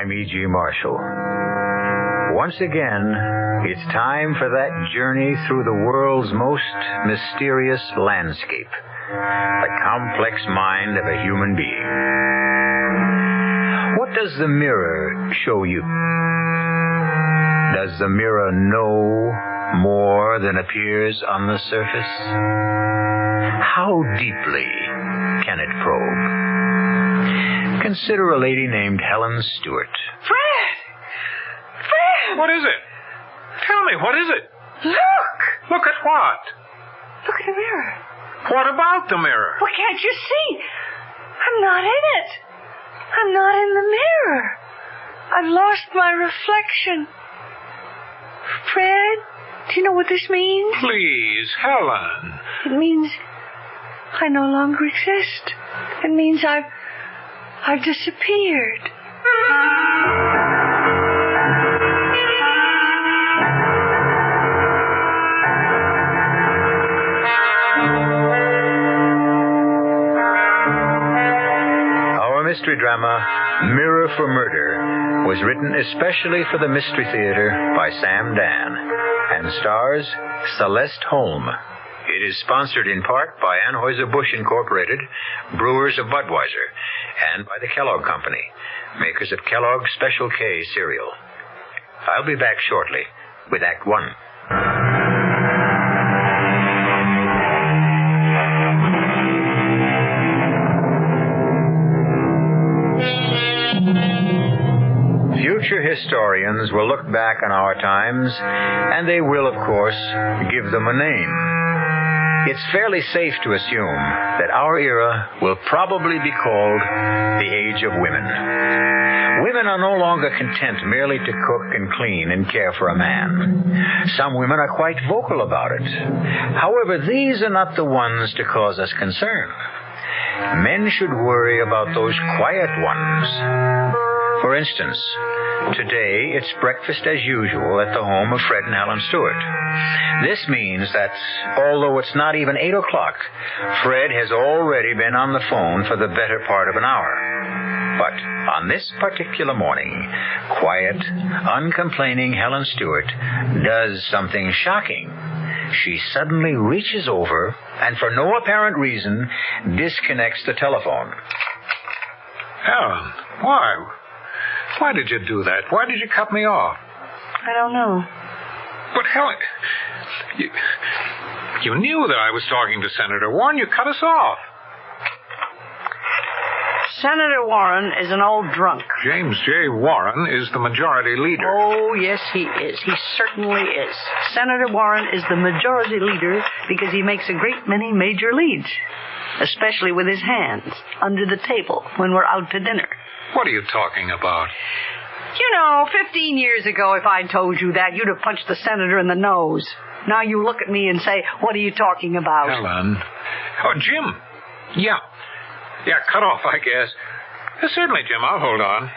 I'm E.G. Marshall. Once again, it's time for that journey through the world's most mysterious landscape, the complex mind of a human being. What does the mirror show you? Does the mirror know more than appears on the surface? How deeply can it probe? Consider a lady named Helen Stewart. Fred! What is it? Tell me, what is it? Look! Look at what? Look at the mirror. What about the mirror? Well, can't you see? I'm not in it. I'm not in the mirror. I've lost my reflection. Fred, do you know what this means? Please, Helen. It means I no longer exist. It means I've disappeared. Our mystery drama, Mirror for Murder, was written especially for the Mystery Theater by Sam Dan and stars Celeste Holm. It is sponsored in part by Anheuser-Busch Incorporated, brewers of Budweiser, and by the Kellogg Company, makers of Kellogg's Special K cereal. I'll be back shortly with Act One. Future historians will look back on our times, and they will, of course, give them a name. It's fairly safe to assume that our era will probably be called the Age of Women. Women are no longer content merely to cook and clean and care for a man. Some women are quite vocal about it. However, these are not the ones to cause us concern. Men should worry about those quiet ones. For instance, today it's breakfast as usual at the home of Fred and Helen Stewart. This means that, although it's not even 8 o'clock, Fred has already been on the phone for the better part of an hour. But on this particular morning, quiet, uncomplaining Helen Stewart does something shocking. She suddenly reaches over and, for no apparent reason, disconnects the telephone. Helen, why? Why did you do that? Why did you cut me off? I don't know. But, Helen, you knew that I was talking to Senator Warren. You cut us off. Senator Warren is an old drunk. James J. Warren is the majority leader. Oh, yes, he is. He certainly is. Senator Warren is the majority leader because he makes a great many major leads, especially with his hands under the table when we're out to dinner. What are you talking about? You know, 15 years ago, if I'd told you that, you'd have punched the senator in the nose. Now you look at me and say, what are you talking about? Helen. Oh, Jim. Yeah, cut off, I guess. Certainly, Jim, I'll hold on.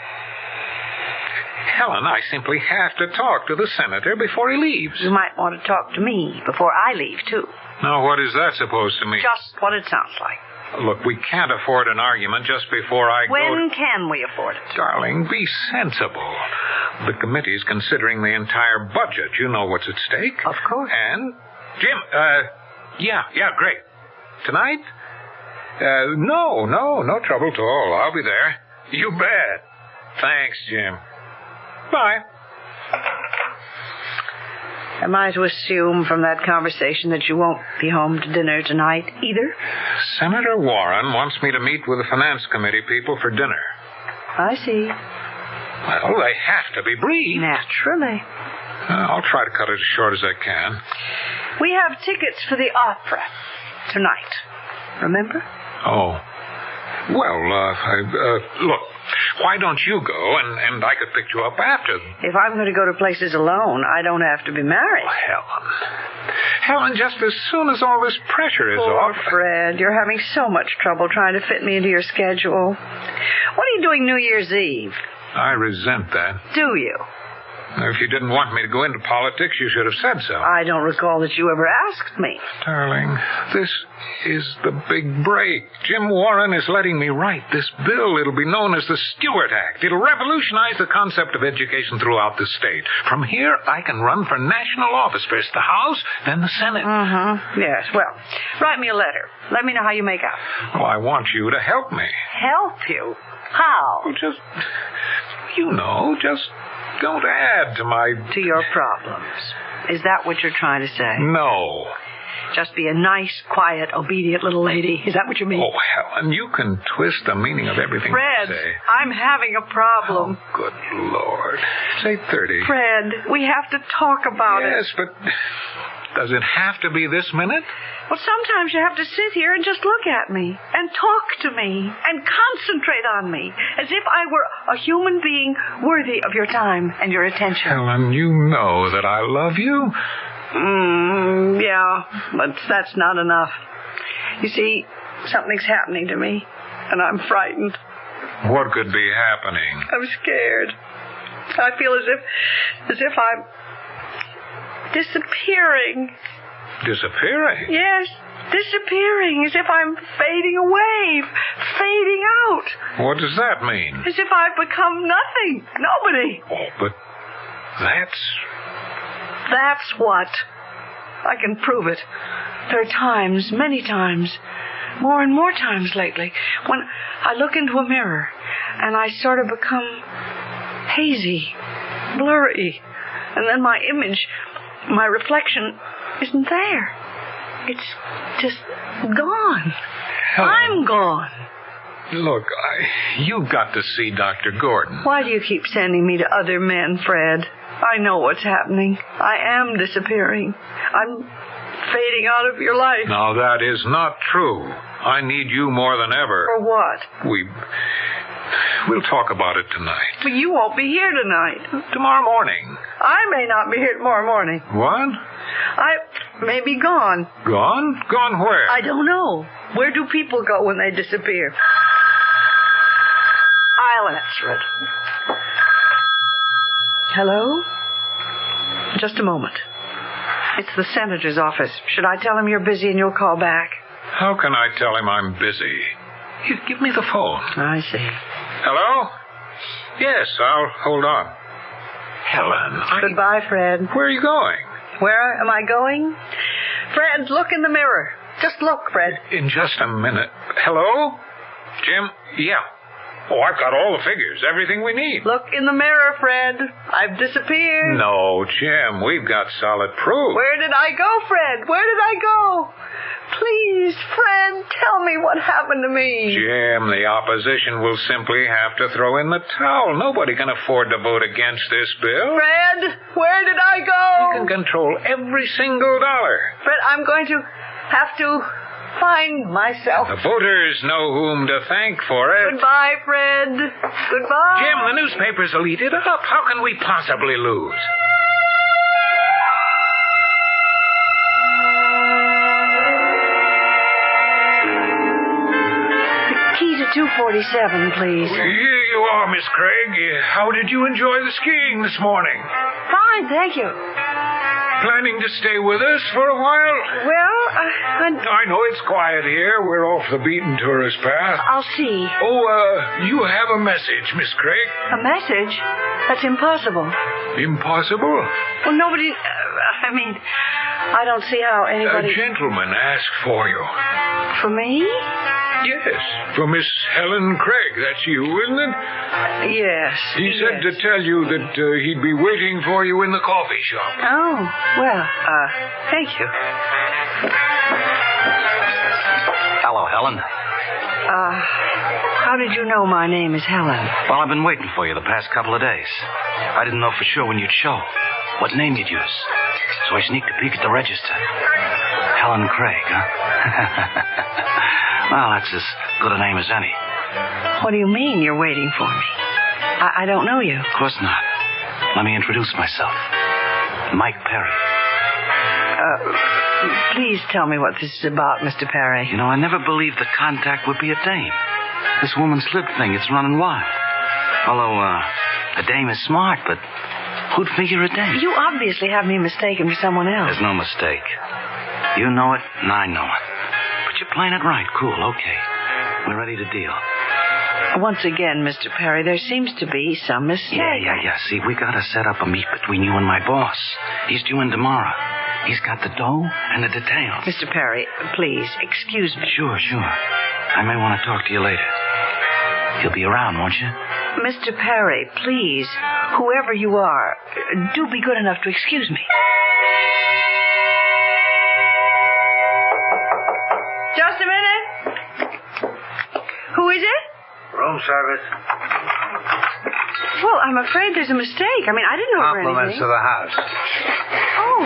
Helen, I simply have to talk to the senator before he leaves. You might want to talk to me before I leave, too. Now, what is that supposed to mean? Just what it sounds like. Look, we can't afford an argument just before I go... When can we afford it? Darling, be sensible. The committee's considering the entire budget. You know what's at stake. Of course. And, Jim, yeah, great. Tonight? No trouble at all. I'll be there. You bet. Thanks, Jim. Bye. Am I to assume from that conversation that you won't be home to dinner tonight either? Senator Warren wants me to meet with the finance committee people for dinner. I see. Well, they have to be brief. Naturally. I'll try to cut it as short as I can. We have tickets for the opera tonight. Remember? Oh. Well, look, why don't you go, and I could pick you up after. If I'm going to go to places alone, I don't have to be married. Oh, Helen, just as soon as all this pressure is off... Poor Fred, you're having so much trouble trying to fit me into your schedule. What are you doing New Year's Eve? I resent that. Do you? If you didn't want me to go into politics, you should have said so. I don't recall that you ever asked me. Darling, this is the big break. Jim Warren is letting me write this bill. It'll be known as the Stewart Act. It'll revolutionize the concept of education throughout the state. From here, I can run for national office. First the House, then the Senate. Mm-hmm. Yes, well, write me a letter. Let me know how you make out. Well, I want you to help me. Help you? How? Well, just don't add to my... To your problems. Is that what you're trying to say? No. Just be a nice, quiet, obedient little lady. Is that what you mean? Oh, Helen, you can twist the meaning of everything Fred, you say. I'm having a problem. Oh, good Lord. It's 8:30. Fred, we have to talk about it. Yes, but does it have to be this minute? Well, sometimes you have to sit here and just look at me and talk to me and concentrate on me as if I were a human being worthy of your time and your attention. Helen, you know that I love you. Yeah, but that's not enough. You see, something's happening to me, and I'm frightened. What could be happening? I'm scared. I feel as if I'm disappearing. Disappearing? Yes, disappearing, as if I'm fading away, fading out. What does that mean? As if I've become nothing, nobody. Oh, but That's what. I can prove it. There are times, many times, more and more times lately, when I look into a mirror and I sort of become hazy, blurry, and then my image, my reflection, isn't there. It's just gone. Helen. I'm gone. Look, you've got to see Dr. Gordon. Why do you keep sending me to other men, Fred? I know what's happening. I am disappearing. I'm fading out of your life. Now, that is not true. I need you more than ever. For what? We'll talk about it tonight. But you won't be here tonight. Tomorrow morning. I may not be here tomorrow morning. What? I may be gone. Gone? Gone where? I don't know. Where do people go when they disappear? I'll answer it. Hello? Just a moment. It's the senator's office. Should I tell him you're busy and you'll call back? How can I tell him I'm busy? Give me the phone. I see. Hello? Yes, I'll hold on. Helen, Goodbye, Fred. Where are you going? Where am I going? Fred, look in the mirror. Just look, Fred. In just a minute. Hello? Jim? Yeah. Oh, I've got all the figures, everything we need. Look in the mirror, Fred. I've disappeared. No, Jim, we've got solid proof. Where did I go, Fred? Where did I go? Please, Fred, tell me what happened to me. Jim, the opposition will simply have to throw in the towel. Nobody can afford to vote against this bill. Fred, where did I go? You can control every single dollar. Fred, I'm going to have to find myself. The voters know whom to thank for it. Goodbye, Fred. Goodbye. Jim, the newspapers will eat it up. How can we possibly lose? Key to 247, please. Here you are, Miss Craig. How did you enjoy the skiing this morning? Fine, thank you. Planning to stay with us for a while? Well, I know it's quiet here. We're off the beaten tourist path. I'll see. Oh, you have a message, Miss Craig. A message? That's impossible. Impossible? Well, nobody... I don't see how anybody... A gentleman asked for you. For me? Yes, for Miss Helen Craig. That's you, isn't it? Yes. He said to tell you that he'd be waiting for you in the coffee shop. Oh, well, thank you. Hello, Helen. How did you know my name is Helen? Well, I've been waiting for you the past couple of days. I didn't know for sure when you'd show, what name you'd use. So I sneaked a peek at the register. Helen Craig, huh? Well, that's as good a name as any. What do you mean you're waiting for me? I don't know you. Of course not. Let me introduce myself. Mike Perry. Please tell me what this is about, Mr. Perry. You know, I never believed the contact would be a dame. This woman slip thing, it's running wild. Although, a dame is smart, but Who'd figure a day? You obviously have me mistaken for someone else. There's no mistake. You know it, and I know it. But you're playing it right. Cool, okay. We're ready to deal. Once again, Mr. Perry, there seems to be some mistake. Yeah. See, we gotta set up a meet between you and my boss. He's due in tomorrow. He's got the dough and the details. Mr. Perry, please, excuse me. Sure. I may want to talk to you later. You'll be around, won't you? Mr. Perry, please, whoever you are, do be good enough to excuse me. Just a minute. Who is it? Room service. Well, I'm afraid there's a mistake. I mean, I didn't order Compliments anything. to the house. Oh,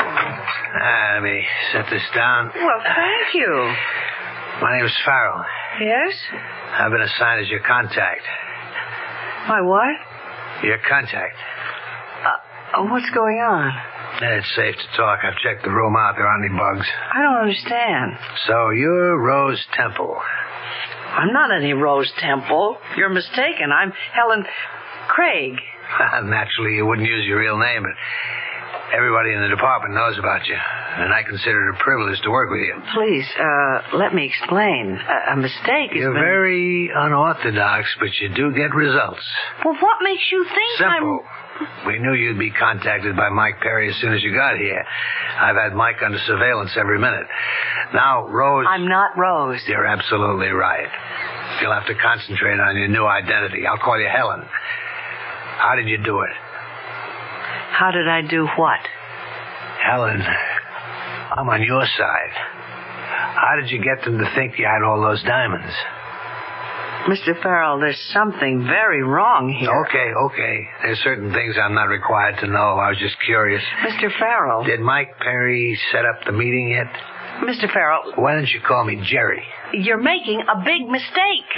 Let me set this down. well, thank you. My name's Farrell. Yes? I've been assigned as your contact. My what? Your contact. What's going on? It's safe to talk. I've checked the room out. There aren't any bugs. I don't understand. So you're Rose Temple. I'm not any Rose Temple. You're mistaken. I'm Helen Craig. Naturally, you wouldn't use your real name, but everybody in the department knows about you, and I consider it a privilege to work with you. Please, let me explain. A mistake has You're been... very unorthodox, but you do get results. Well, what makes you think Simple. We knew you'd be contacted by Mike Perry as soon as you got here. I've had Mike under surveillance every minute. Now, Rose... I'm not Rose. You're absolutely right. You'll have to concentrate on your new identity. I'll call you Helen. How did you do it? How did I do what? Helen, I'm on your side. How did you get them to think you had all those diamonds? Mr. Farrell, there's something very wrong here. Okay. There's certain things I'm not required to know. I was just curious. Mr. Farrell. Did Mike Perry set up the meeting yet? Mr. Farrell, Why don't you call me Jerry? you're making a big mistake.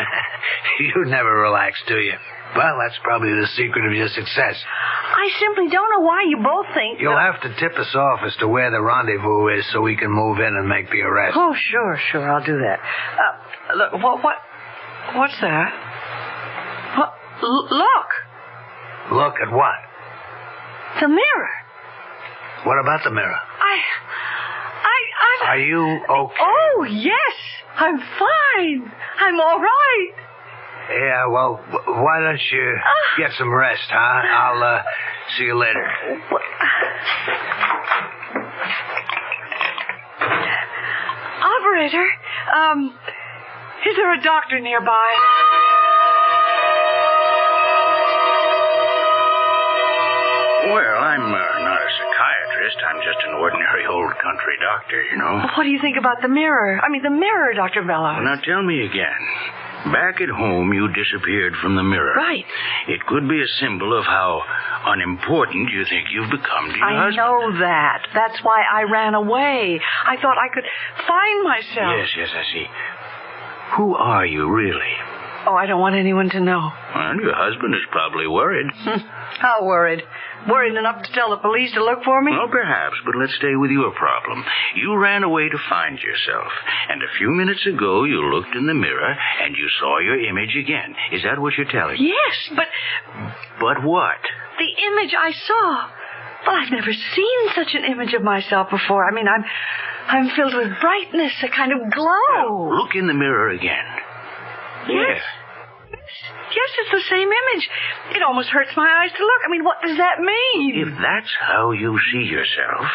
You never relax, do you? Well, that's probably the secret of your success. I simply don't know why you both think... You'll have to tip us off as to where the rendezvous is so we can move in and make the arrest. Oh, sure, I'll do that. Look, what's that? What? Look! Look at what? The mirror. What about the mirror? Are you okay? Oh, yes! I'm fine! I'm all right! Yeah, well, why don't you get some rest, huh? I'll see you later. Operator, is there a doctor nearby? Well, I'm not a psychiatrist. I'm just an ordinary old country doctor, you know. What do you think about the mirror? I mean, the mirror, Dr. Bellows. Now, tell me again. Back at home, you disappeared from the mirror. Right. It could be a symbol of how unimportant you think you've become to your I husband. know that. That's why I ran away. I thought I could find myself. Yes, I see. Who are you, really? Oh, I don't want anyone to know. Well, your husband is probably worried. How worried? Worried enough to tell the police to look for me? Well, perhaps, but let's stay with your problem. You ran away to find yourself, and a few minutes ago you looked in the mirror and you saw your image again. Is that what you're telling me? Yes, but... But what? The image I saw. Well, I've never seen such an image of myself before. I mean, I'm filled with brightness, a kind of glow. Well, look in the mirror again. Yes. Yes, it's the same image. It almost hurts my eyes to look. I mean, what does that mean? If that's how you see yourself,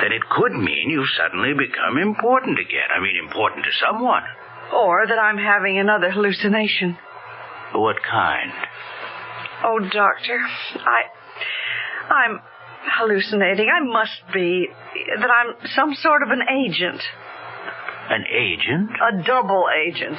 then it could mean you've suddenly become important again. I mean, important to someone. Or that I'm having another hallucination. What kind? Oh, Doctor, I'm hallucinating. I must be. That I'm some sort of an agent. An agent? A double agent.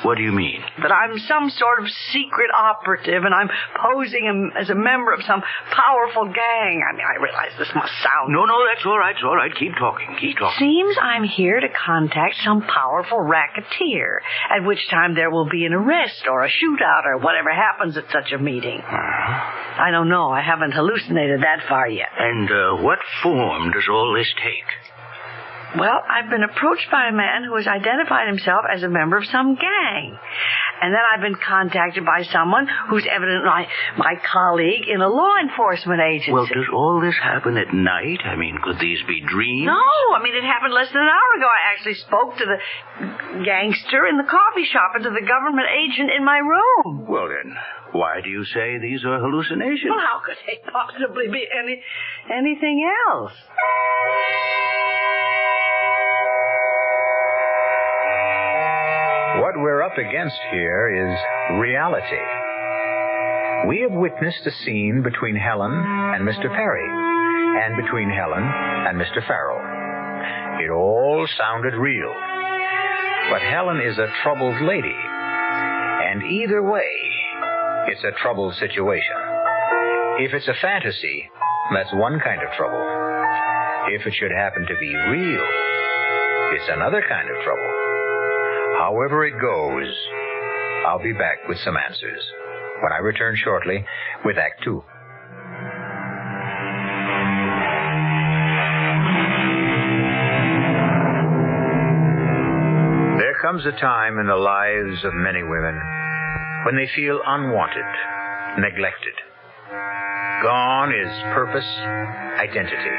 What do you mean? That I'm some sort of secret operative and I'm posing as a member of some powerful gang. I mean, I realize this must sound... No, that's all right. It's all right. Keep talking. Seems I'm here to contact some powerful racketeer, at which time there will be an arrest or a shootout or whatever happens at such a meeting. I don't know. I haven't hallucinated that far yet. And what form does all this take? Well, I've been approached by a man who has identified himself as a member of some gang. And then I've been contacted by someone who's evidently my colleague in a law enforcement agency. Well, does all this happen at night? I mean, could these be dreams? No, it happened less than an hour ago. I actually spoke to the gangster in the coffee shop and to the government agent in my room. Well, then, why do you say these are hallucinations? Well, how could they possibly be anything else? What we're up against here is reality. We have witnessed a scene between Helen and Mr. Perry, and between Helen and Mr. Farrell. It all sounded real. But Helen is a troubled lady, and either way, it's a troubled situation. If it's a fantasy, that's one kind of trouble. If it should happen to be real, it's another kind of trouble. However it goes, I'll be back with some answers when I return shortly with Act 2. There comes a time in the lives of many women when they feel unwanted, neglected. Gone is purpose, identity.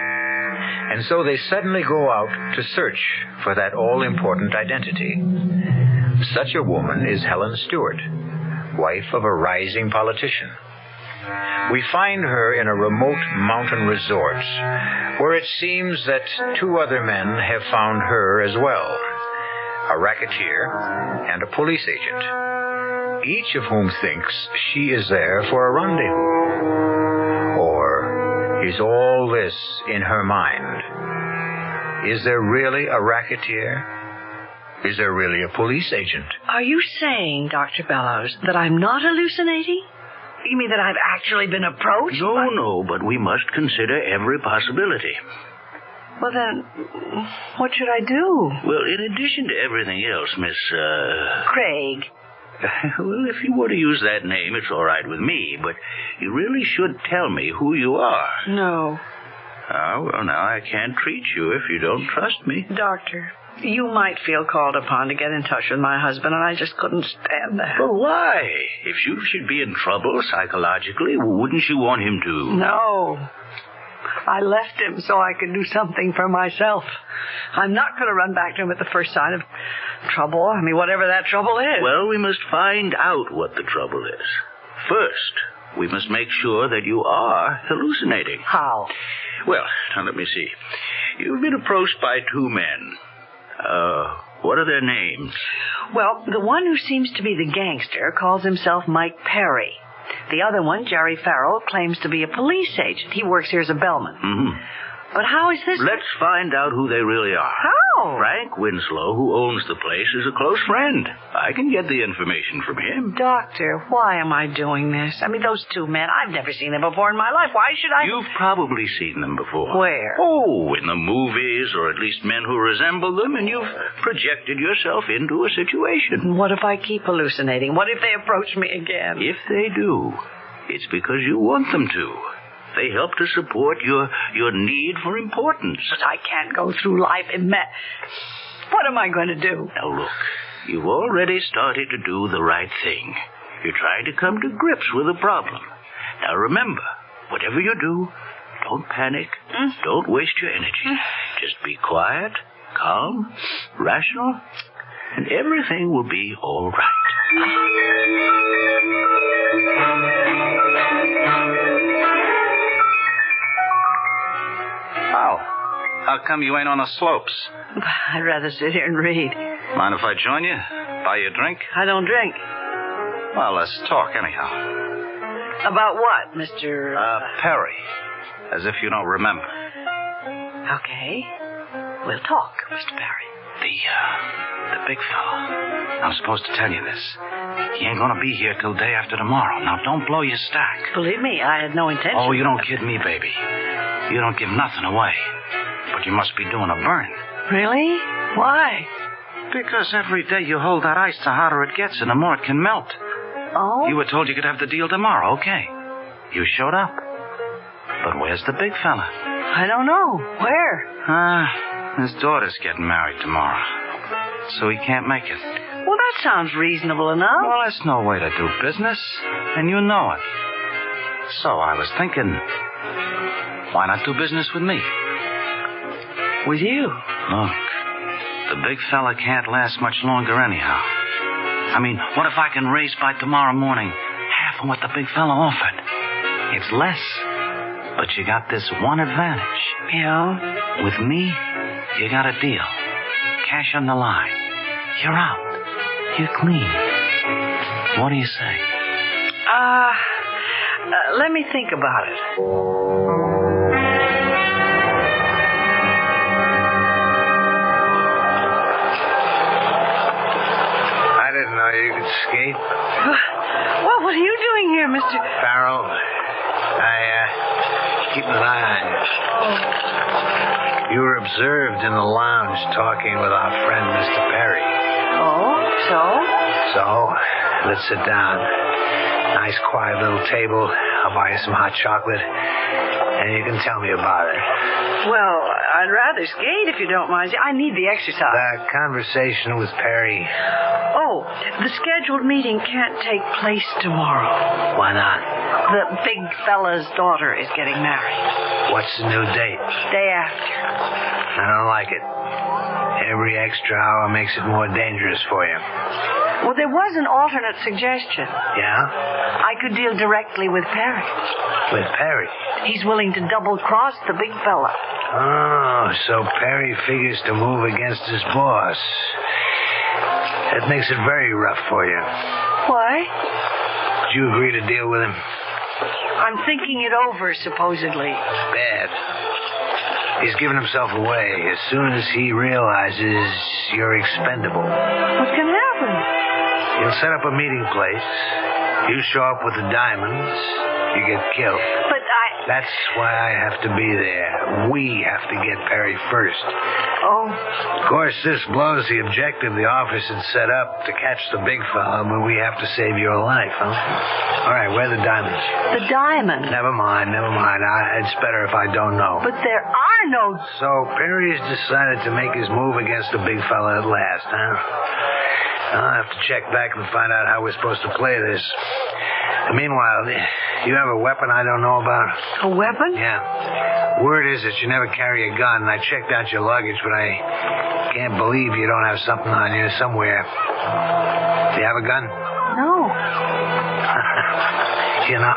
And so they suddenly go out to search for that all-important identity. Such a woman is Helen Stewart, wife of a rising politician. We find her in a remote mountain resort where it seems that two other men have found her as well, a racketeer and a police agent, each of whom thinks she is there for a rendezvous. Or is all this in her mind? Is there really a racketeer? Is there really a police agent? Are you saying, Dr. Bellows, that I'm not hallucinating? You mean that I've actually been approached? No, but we must consider every possibility. Well, then, what should I do? Well, in addition to everything else, Miss, Craig. Well, if you were to use that name, it's all right with me, but you really should tell me who you are. No. Oh, well, now I can't treat you if you don't trust me. Doctor, you might feel called upon to get in touch with my husband, and I just couldn't stand that. But why? If you should be in trouble psychologically, wouldn't you want him to? No. I left him so I could do something for myself. I'm not going to run back to him at the first sign of trouble. Whatever that trouble is. Well, we must find out what the trouble is. First, we must make sure that you are hallucinating. How? Well, now let me see. You've been approached by two men. What are their names? Well, the one who seems to be the gangster calls himself Mike Perry. The other one, Jerry Farrell, claims to be a police agent. He works here as a bellman. Mm-hmm. But how is this... Let's find out who they really are. How? Frank Winslow, who owns the place, is a close friend. I can get the information from him. Doctor, why am I doing this? Those two men, I've never seen them before in my life. Why should I... You've probably seen them before. Where? Oh, in the movies, or at least men who resemble them, and you've projected yourself into a situation. What if I keep hallucinating? What if they approach me again? If they do, it's because you want them to. They help to support your need for importance. But I can't go through life What am I going to do? Now, look, you've already started to do the right thing. You're trying to come to grips with the problem. Now, remember, whatever you do, don't panic. Don't waste your energy. Just be quiet, calm, rational, and everything will be all right. How come you ain't on the slopes? I'd rather sit here and read. Mind if I join you? Buy you a drink? I don't drink. Well, let's talk anyhow. About what, Mr. Perry. As if you don't remember. Okay. We'll talk, Mr. Perry. The big fella. I'm supposed to tell you this. He ain't gonna be here till day after tomorrow. Now, don't blow your stack. Believe me, I had no intention. Oh, you don't kid me, baby. You don't give nothing away. But you must be doing a burn. Really? Why? Because every day you hold that ice, the harder it gets and the more it can melt. Oh? You were told you could have the deal tomorrow, okay. You showed up. But where's the big fella? I don't know. Where? His daughter's getting married tomorrow. So he can't make it. Well, that sounds reasonable enough. Well, that's no way to do business, and you know it. So I was thinking, why not do business with me? With you? Look, the big fella can't last much longer anyhow. I mean, what if I can raise by tomorrow morning half of what the big fella offered? It's less, but you got this one advantage. Yeah? With me, you got a deal. Cash on the line. You're out. You're clean. What do you say? Let me think about it. I didn't know you could skate. Well, what are you doing here, Mr. Farrell, keep an eye on you. Oh. You were observed in the lounge talking with our friend, Mr. Perry. Oh, so? So, let's sit down. Nice, quiet little table. I'll buy you some hot chocolate, and you can tell me about it. Well, I'd rather skate if you don't mind. I need the exercise. That conversation with Perry. Oh, the scheduled meeting can't take place tomorrow. Why not? The big fella's daughter is getting married. What's the new date? Day after. I don't like it. Every extra hour makes it more dangerous for you. Well, there was an alternate suggestion. Yeah? I could deal directly with Perry. With Perry? He's willing to double-cross the big fella. Oh, so Perry figures to move against his boss. That makes it very rough for you. Why? Did you agree to deal with him? I'm thinking it over, supposedly. Bad. He's given himself away as soon as he realizes you're expendable. What can happen? He'll set up a meeting place. You show up with the diamonds. You get killed. But That's why I have to be there. We have to get Perry first. Oh. Of course, this blows the objective the office had set up to catch the big fella, but we have to save your life, huh? All right, where are the diamonds? The diamonds? Never mind. It's better if I don't know. But there are no... So Perry's decided to make his move against the big fella at last, huh? I'll have to check back and find out how we're supposed to play this. Meanwhile, you have a weapon I don't know about? A weapon? Yeah. Word is that you never carry a gun. I checked out your luggage, but I can't believe you don't have something on you somewhere. Do you have a gun? No. You know,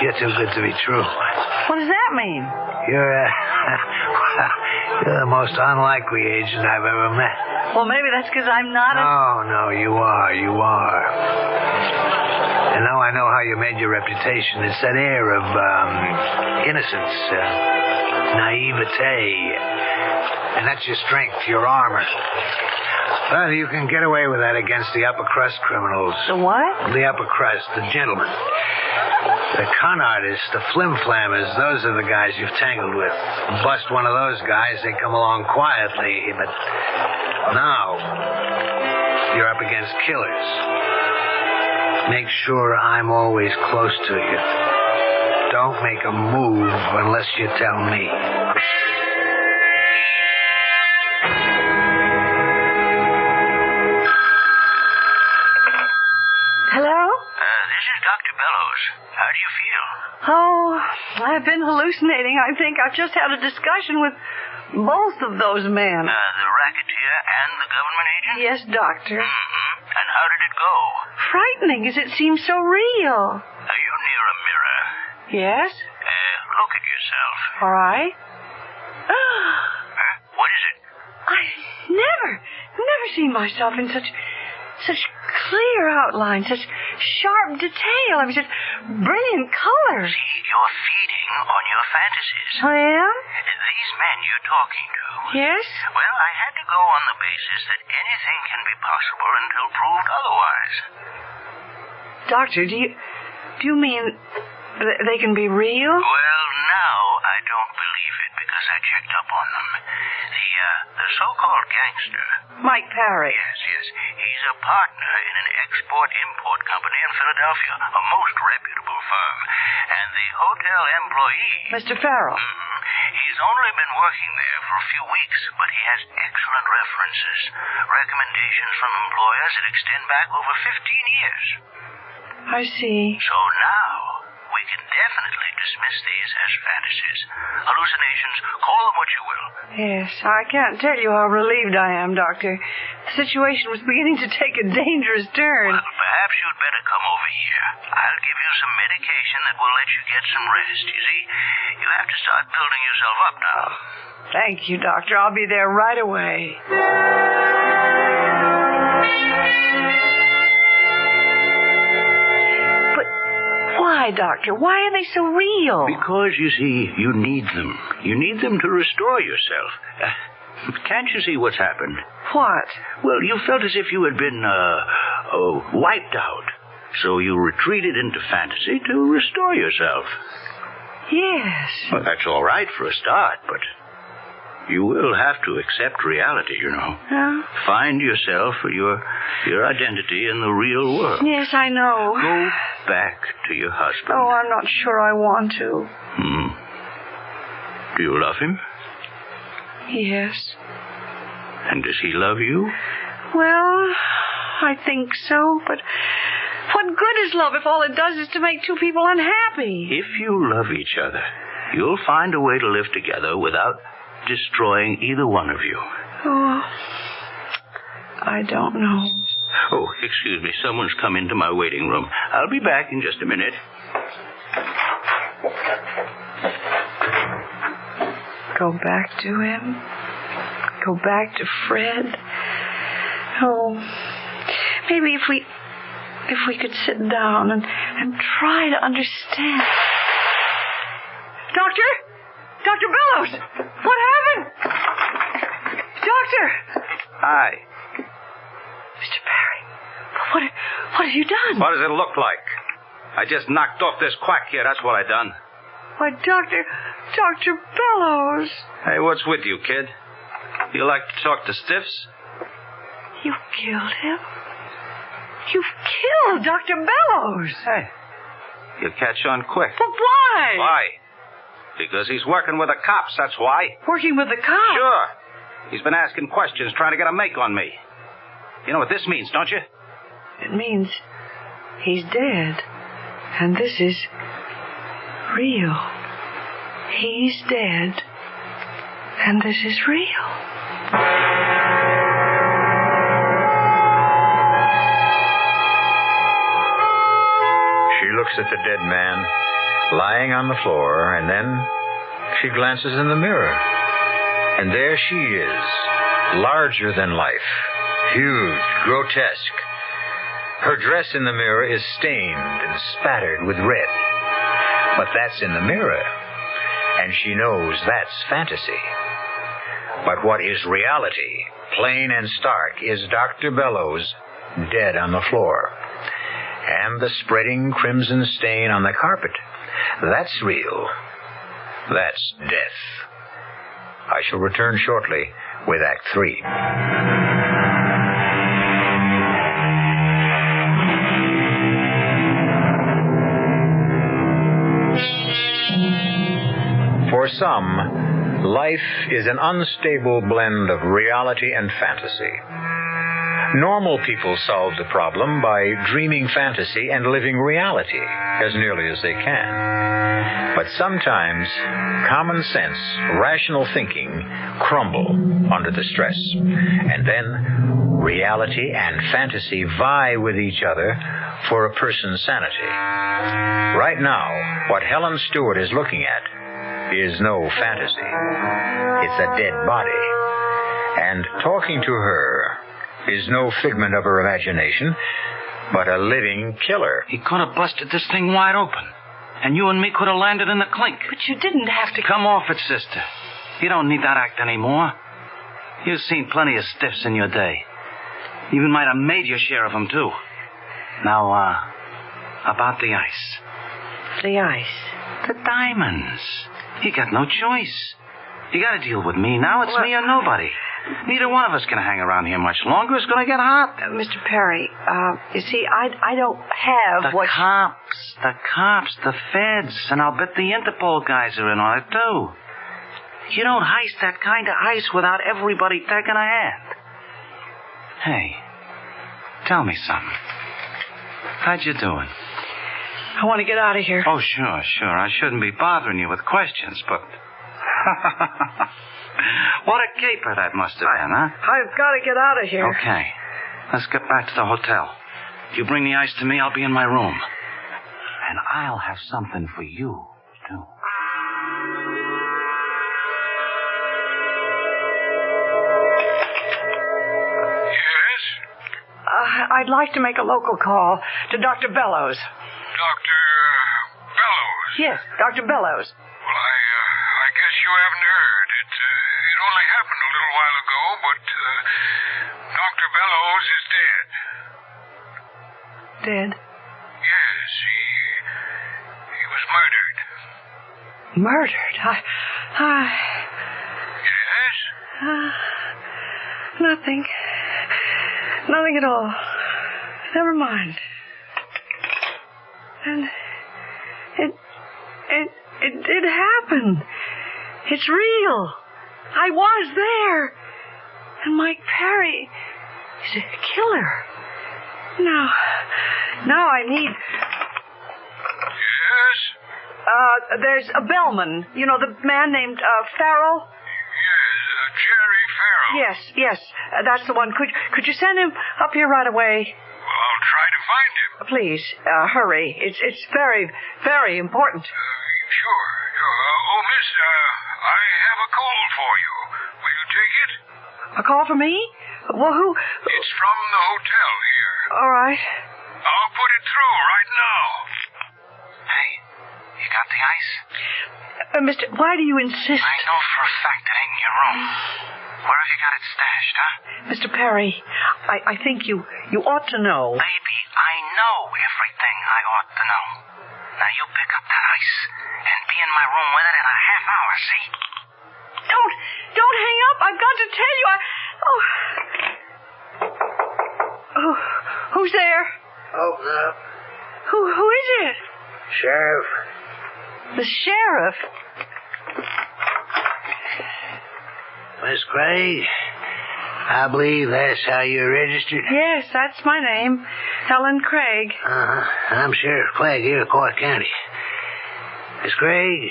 you're too good to be true. What does that mean? You're the most unlikely agent I've ever met. Well, maybe that's because I'm not No, you are. And now I know how you made your reputation. It's that air of innocence, naivete. And that's your strength, your armor. Well, you can get away with that against the upper crust criminals. The what? The upper crust, the gentlemen. The con artists, the flim-flammers, those are the guys you've tangled with. Bust one of those guys, they come along quietly. But now, you're up against killers. Make sure I'm always close to you. Don't make a move unless you tell me. Hello? This is Dr. Bellows. How do you feel? Oh, I've been hallucinating. I think I've just had a discussion with both of those men. The racketeer and the government agent? Yes, Doctor. Mm-hmm. And how did it go? Frightening as it seems so real. Are you near a mirror? Yes? Look at yourself. All right. What is it? I've never seen myself in such clear outline, such sharp detail. I mean, such brilliant colors. See, you're feeding on your fantasies. I am? These men you're talking to. Yes? Well, I had to go on the basis that anything can be possible until proved otherwise. Doctor, do you mean they can be real? Well, now I don't believe it because I checked up on them. The so-called gangster. Mike Parry. Yes. He's a partner in an export-import company in Philadelphia, a most reputable firm. And the hotel employee... Mr. Farrell. He's only been working there for a few weeks, but he has excellent references. Recommendations from employers that extend back over 15 years. I see. So now, we can definitely dismiss these as fantasies. Hallucinations, call them what you will. Yes, I can't tell you how relieved I am, Doctor. The situation was beginning to take a dangerous turn. Well, perhaps you'd better come over here. I'll give you some medication that will let you get some rest. You see, you have to start building yourself up now. Thank you, Doctor. I'll be there right away. But why, Doctor? Why are they so real? Because, you see, you need them. You need them to restore yourself. Can't you see what's happened? What? Well, you felt as if you had been, wiped out. So you retreated into fantasy to restore yourself. Yes. Well, that's all right for a start, but you will have to accept reality, you know. Huh? Find yourself, your identity in the real world. Yes, I know. Go back to your husband. Oh, I'm not sure I want to. Do you love him? Yes. And does he love you? Well, I think so, but what good is love if all it does is to make two people unhappy? If you love each other, you'll find a way to live together without destroying either one of you. Oh, I don't know. Oh, excuse me. Someone's come into my waiting room. I'll be back in just a minute. Go back to him? Go back to Fred? Oh, maybe if we could sit down and try to understand. Doctor? Dr. Bellows! What happened? Doctor! Hi. Mr. Perry, what have you done? What does it look like? I just knocked off this quack here. That's what I done. Why, Dr. Bellows. Hey, what's with you, kid? You like to talk to stiffs? You killed him? You've killed Dr. Bellows. Hey, you'll catch on quick. But why? Why? Because he's working with the cops, that's why. Working with the cops? Sure. He's been asking questions, trying to get a make on me. You know what this means, don't you? It means he's dead. And this is real. He's dead. And this is real. She looks at the dead man lying on the floor, and then she glances in the mirror. And there she is, larger than life, huge, grotesque. Her dress in the mirror is stained and spattered with red. But that's in the mirror, and she knows that's fantasy. But what is reality, plain and stark, is Dr. Bellows dead on the floor. And the spreading crimson stain on the carpet. That's real. That's death. I shall return shortly with Act 3. For some, life is an unstable blend of reality and fantasy. Normal people solve the problem by dreaming fantasy and living reality as nearly as they can. But sometimes common sense, rational thinking crumble under the stress. And then reality and fantasy vie with each other for a person's sanity. Right now, what Helen Stewart is looking at is no fantasy. It's a dead body. And talking to her is no figment of her imagination, but a living killer. He could have busted this thing wide open. And you and me could have landed in the clink. But you didn't have to... Come off it, sister. You don't need that act anymore. You've seen plenty of stiffs in your day. You even might have made your share of them, too. Now, about the ice. The ice? The diamonds. You got no choice. You got to deal with me now. It's me or nobody. Neither one of us can hang around here much longer. It's going to get hot. Mr. Perry, you see, I don't have the what... The cops, the feds, and I'll bet the Interpol guys are in on it, too. You don't heist that kind of ice without everybody taking a hand. Hey, tell me something. How'd you doing? I want to get out of here. Oh, sure. I shouldn't be bothering you with questions, but... What a caper that must have been, huh? I've got to get out of here. Okay. Let's get back to the hotel. You bring the ice to me, I'll be in my room. And I'll have something for you, too. Yes? I'd like to make a local call to Dr. Bellows. Dr. Bellows? Yes, Dr. Bellows. Well, I guess you haven't heard. It only happened a little while ago, but Dr. Bellows is dead. Dead? Yes, he was murdered. Murdered? Yes? Nothing. Nothing at all. Never mind. And it did happen. It's real. I was there. And Mike Perry is a killer. Now I need... Yes? There's a bellman. You know, the man named Farrell? Yes, Jerry Farrell. Yes. That's the one. Could you send him up here right away? Well, I'll try to find him. Please, hurry. It's very, very important. Sure. Oh, miss, I have a call for you. Will you take it? A call for me? Well, who? It's from the hotel here. All right. I'll put it through right now. Hey, you got the ice? Mister, why do you insist? I know for a fact it ain't in your room. Where have you got it stashed, huh? Mr. Perry, I think you ought to know. Baby, I know everything I ought to know. Now you pick up that ice and be in my room with it in a half hour, see? Don't hang up. I've got to tell you. Oh, who's there? Open up. Who is it? Sheriff. The sheriff? Miss Craig, I believe that's how you're registered. Yes, that's my name. Helen Craig. I'm Sheriff Clegg here in Court County. Miss Craig,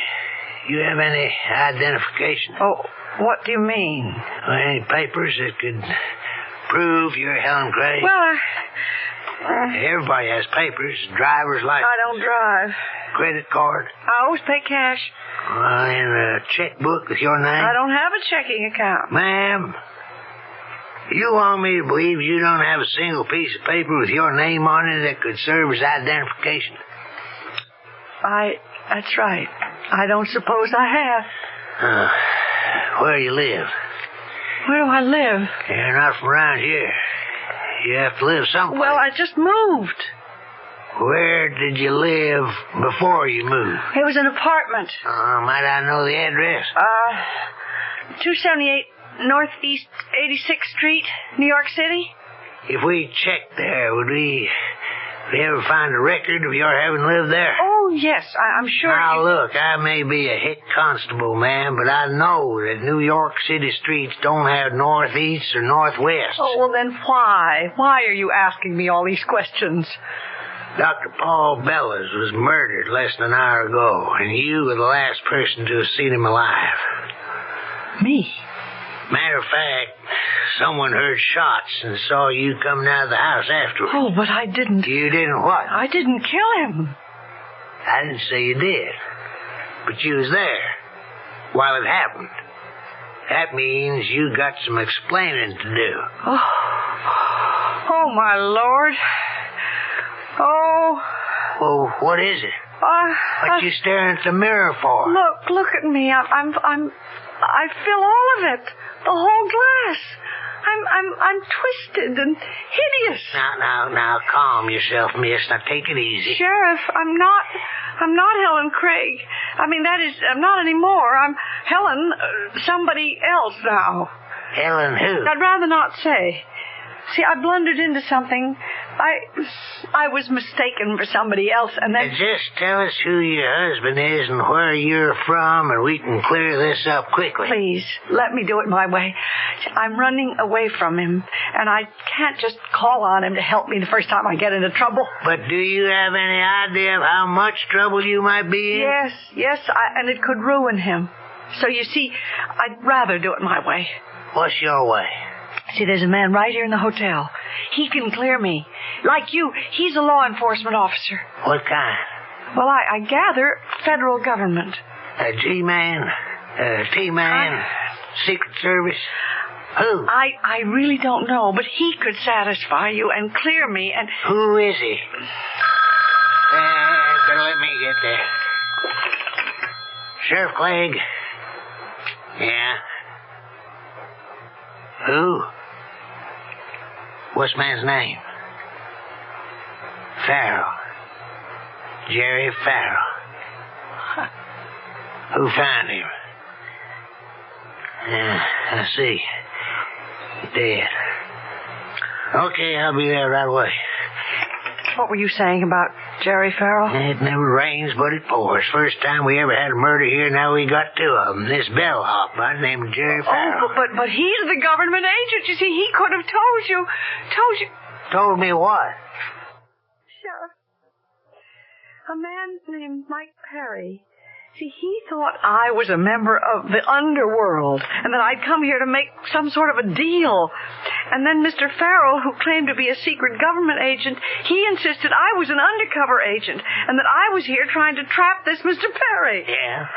you have any identification? Oh, what do you mean? Or any papers that could prove you're Helen Craig? Well, Everybody has papers. Driver's license. I don't drive. Credit card. I always pay cash. And a checkbook with your name. I don't have a checking account. Ma'am, you want me to believe you don't have a single piece of paper with your name on it that could serve as identification? That's right. I don't suppose I have. Where do you live? Where do I live? You're not from around here. You have to live someplace. Well, I just moved. Where did you live before you moved? It was an apartment. Might I know the address? 278 Northeast 86th Street, New York City. If we checked there, would we ever find a record of your having lived there? Oh, yes, I'm sure. Now, look, I may be a hick constable, man, but I know that New York City streets don't have northeast or northwest. Oh, well, then why? Why are you asking me all these questions? Dr. Paul Bellows was murdered less than an hour ago, and you were the last person to have seen him alive. Me? Matter of fact, someone heard shots and saw you coming out of the house afterwards. Oh, but I didn't. You didn't what? I didn't kill him. I didn't say you did, but you was there while it happened. That means you got some explaining to do. Oh, my Lord. Oh. Well, what is it? What you staring at the mirror for? Look at me. I feel all of it. The whole glass. I'm twisted and hideous. Now, calm yourself, miss. Now, take it easy. Sheriff, I'm not Helen Craig. I mean, that is, I'm not anymore. I'm Helen, somebody else now. Helen who? I'd rather not say. See, I blundered into something I was mistaken for somebody else, and then... Just tell us who your husband is and where you're from, and we can clear this up quickly. Please, let me do it my way. I'm running away from him, and I can't just call on him to help me the first time I get into trouble. But do you have any idea of how much trouble you might be in? Yes, and it could ruin him. So you see, I'd rather do it my way. What's your way? See, there's a man right here in the hotel. He can clear me. Like you, he's a law enforcement officer. What kind? Well, I gather federal government. A G-man? A T-man? Secret Service? Who? I really don't know, but he could satisfy you and clear me and... Who is he? Better let me get there. Sheriff Clegg? Yeah. Who? What's man's name? Farrell. Jerry Farrell. Who found him? I see. Dead. Okay, I'll be there right away. What were you saying about Jerry Farrell? It never rains, but it pours. First time we ever had a murder here, now we got two of them. This bellhop by the name of Jerry Farrell. Oh, but he's the government agent. You see, he could have told you. Told me what? Sheriff, a man named Mike Perry. See, he thought I was a member of the underworld and that I'd come here to make some sort of a deal. And then Mr. Farrell, who claimed to be a secret government agent, he insisted I was an undercover agent and that I was here trying to trap this Mr. Perry. Yeah?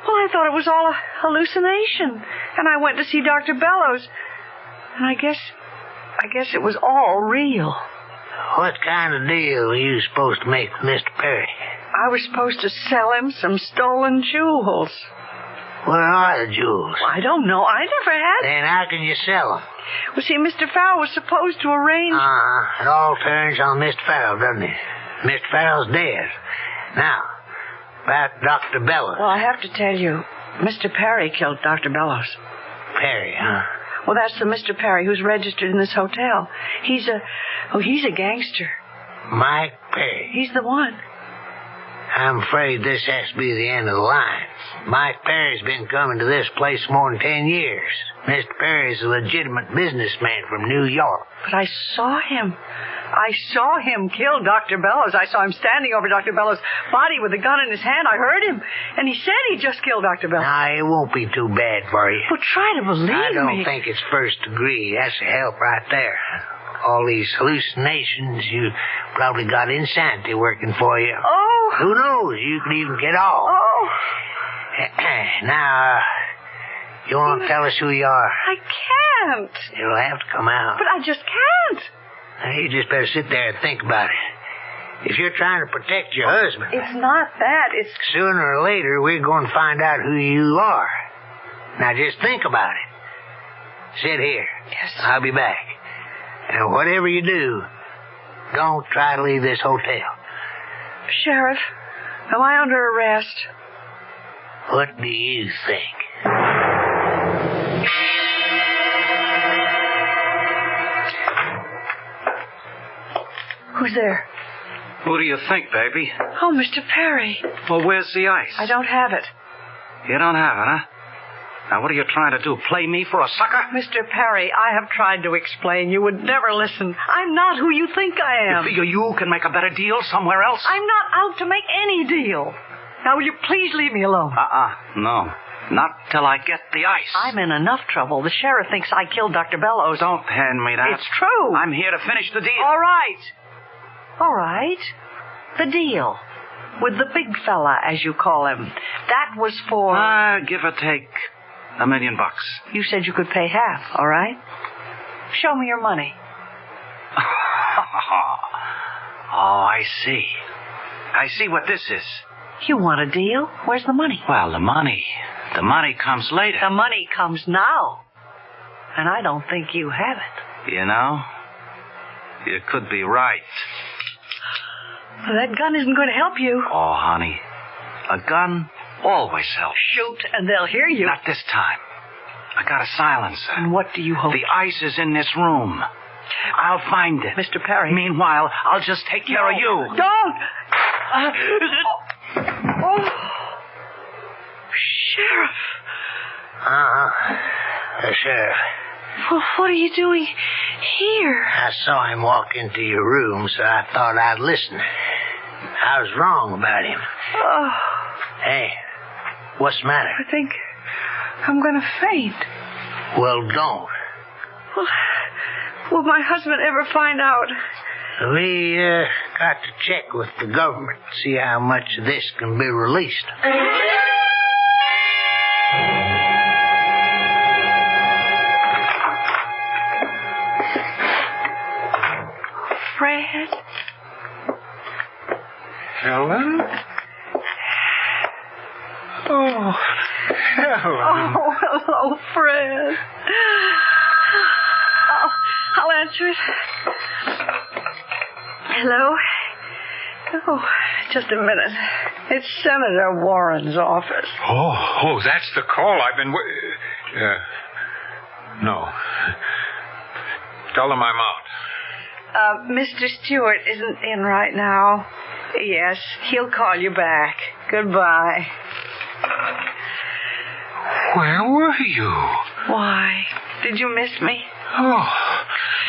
Well, I thought it was all a hallucination. And I went to see Dr. Bellows. And I guess it was all real. What kind of deal were you supposed to make with Mr. Perry? I was supposed to sell him some stolen jewels. Where are the jewels? Well, I don't know. I never had... Then how can you sell them? Well, see, Mr. Farrell was supposed to arrange... It all turns on Mr. Farrell, doesn't it? Mr. Farrell's dead. Now, about Dr. Bellows. Well, I have to tell you, Mr. Perry killed Dr. Bellows. Perry, huh? Well, that's the Mr. Perry who's registered in this hotel. He's a gangster. Mike Perry. He's the one. I'm afraid this has to be the end of the line. Mike Perry's been coming to this place more than 10 years. Mr. Perry's a legitimate businessman from New York. But I saw him. I saw him kill Dr. Bellows. I saw him standing over Dr. Bellows' body with a gun in his hand. I heard him. And he said he just killed Dr. Bellows. Now, it won't be too bad for you. Well, try to believe me. I don't think it's first degree. That's a help right there. All these hallucinations, you probably got insanity working for you. Oh. Who knows? You could even get off. Oh. Now, you want to tell us who you are? I can't. It'll have to come out. But I just can't. Now, you just better sit there and think about it. If you're trying to protect your husband... It's not that. It's... Sooner or later, we're going to find out who you are. Now, just think about it. Sit here. Yes. I'll be back. And whatever you do, don't try to leave this hotel. Sheriff, am I under arrest? What do you think? Who's there? Who do you think, baby? Oh, Mr. Perry. Well, where's the ice? I don't have it. You don't have it, huh? Now, what are you trying to do, play me for a sucker? Mr. Perry, I have tried to explain. You would never listen. I'm not who you think I am. You figure you can make a better deal somewhere else? I'm not out to make any deal. Now, will you please leave me alone? No. Not till I get the ice. I'm in enough trouble. The sheriff thinks I killed Dr. Bellows. Don't hand me that. It's true. I'm here to finish the deal. All right. The deal. With the big fella, as you call him. That was for... give or take $1 million. You said you could pay half, all right? Show me your money. Oh, I see. I see what this is. You want a deal? Where's the money? Well, the money comes later. The money comes now. And I don't think you have it. You know, you could be right. Well, that gun isn't going to help you. Oh, honey, a gun always helps. Shoot, and they'll hear you. Not this time. I got a silencer. And what do you hope? The ice is in this room. I'll find it. Mr. Perry. Meanwhile, I'll just take care of you. Don't! Sheriff. The sheriff. Well, what are you doing here? I saw him walk into your room, so I thought I'd listen. I was wrong about him. Oh, Hey, what's the matter? I think I'm going to faint. Well, don't. Will my husband ever find out? We got to check with the government, see how much of this can be released. Fred? Helen? Oh, Helen. Oh, hello, Fred. I'll answer it. Hello? Oh, just a minute. It's Senator Warren's office. Oh, that's the call I've been... no. Tell them I'm out. Mr. Stewart isn't in right now. Yes, he'll call you back. Goodbye. Where were you? Why? Did you miss me? Oh,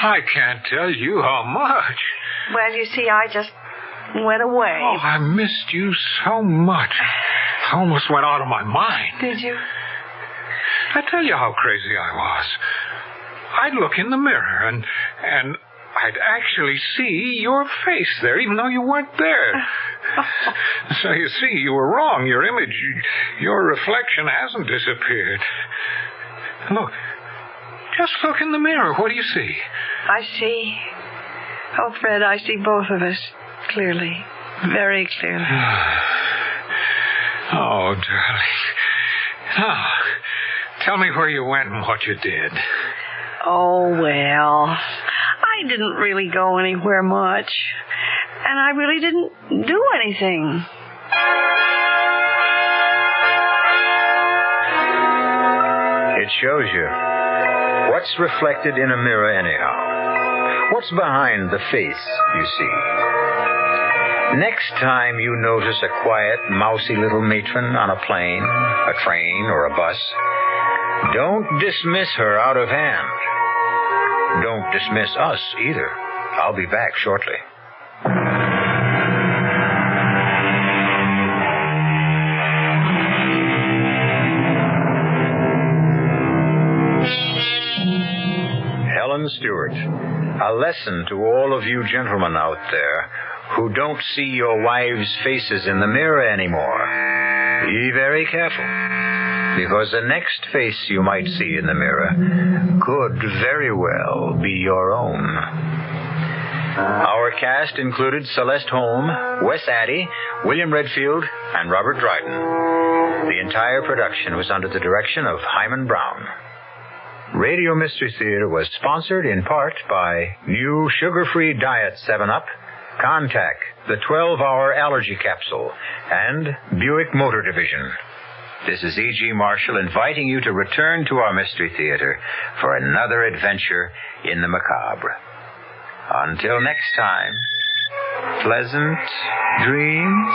I can't tell you how much. Well, you see, I just went away. Oh, I missed you so much. I almost went out of my mind. Did you? I tell you how crazy I was. I'd look in the mirror and I'd actually see your face there, even though you weren't there. So you see, you were wrong. Your image, your reflection hasn't disappeared. Look. Just look in the mirror. What do you see? I see. Oh, Fred, I see both of us clearly. Very clearly. Oh, darling. Now, tell me where you went and what you did. Oh, well, I didn't really go anywhere much. And I really didn't do anything. It shows you. What's reflected in a mirror anyhow? What's behind the face you see? Next time you notice a quiet, mousy little matron on a plane, a train, or a bus, don't dismiss her out of hand. Don't dismiss us either. I'll be back shortly. Helen Stewart, a lesson to all of you gentlemen out there who don't see your wives' faces in the mirror anymore. Be very careful, because the next face you might see in the mirror could very well be your own. Our cast included Celeste Holm, Wes Addy, William Redfield, and Robert Dryden. The entire production was under the direction of Hyman Brown. Radio Mystery Theater was sponsored in part by new sugar-free diet 7-Up, Contact, the 12-hour allergy capsule, and Buick Motor Division. This is E.G. Marshall inviting you to return to our Mystery Theater for another adventure in the macabre. Until next time, pleasant dreams.